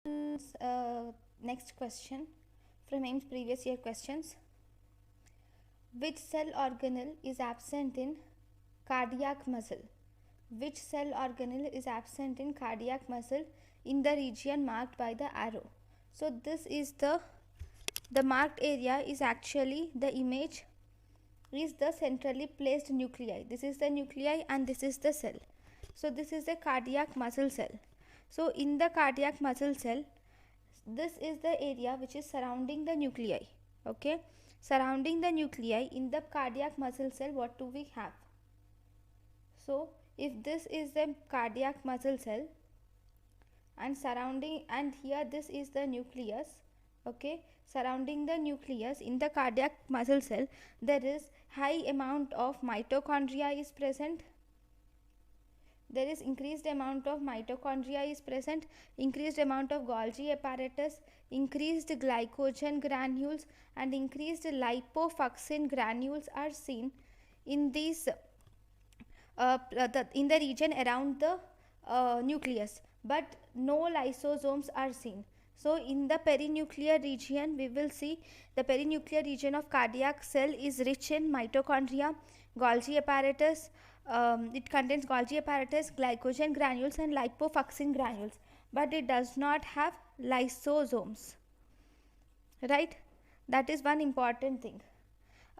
Next question from AIMS previous year questions. Which cell organelle is absent in cardiac muscle? Which cell organelle is absent in cardiac muscle in the region marked by the arrow? So this is the marked area is actually the image is the centrally placed nuclei. This is the nuclei and this is the cell. So this is the cardiac muscle cell. So in the cardiac muscle cell, this is the area which is surrounding the nuclei. Okay, surrounding the nuclei in the cardiac muscle cell, what do we have? So if this is the cardiac muscle cell and surrounding, and here this is the nucleus, okay, surrounding the nucleus in the cardiac muscle cell, there is high amount of mitochondria is present. There is increased amount of mitochondria is present, increased amount of Golgi apparatus, increased glycogen granules and increased lipofuscin granules are seen in these in the region around the nucleus, but no lysosomes are seen. So in the perinuclear region, we will see the perinuclear region of cardiac cell is rich in mitochondria, Golgi apparatus. It contains Golgi apparatus, glycogen granules and lipofuscin granules, but it does not have lysosomes, right? That is one important thing.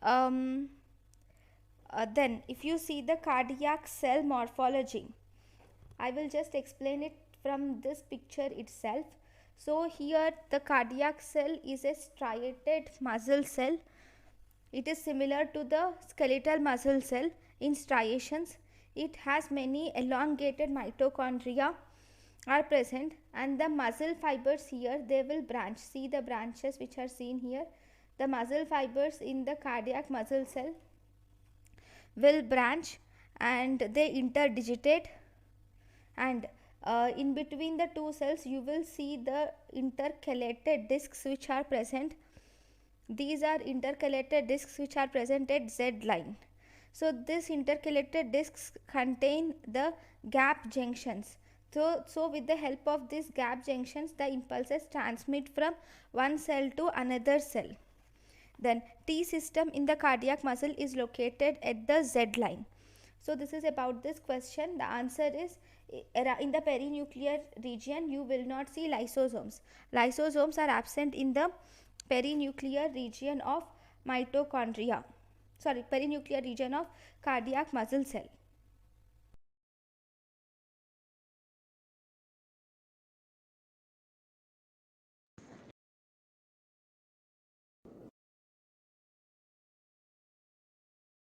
Then if you see the cardiac cell morphology, I will just explain it from this picture itself. So here the cardiac cell is a striated muscle cell. It is similar to the skeletal muscle cell in striations. It has many elongated mitochondria are present, and the muscle fibers here, they will branch. See the branches which are seen here. The muscle fibers in the cardiac muscle cell will branch and they interdigitate, and in between the two cells you will see the intercalated discs which are present. These are intercalated discs which are present at Z line. So this intercalated discs contain the gap junctions. So with the help of these gap junctions, the impulses transmit from one cell to another cell. Then T system in the cardiac muscle is located at the Z line. So this is about this question. The answer is, in the perinuclear region you will not see lysosomes. Lysosomes are absent in the perinuclear region of perinuclear region of cardiac muscle cell.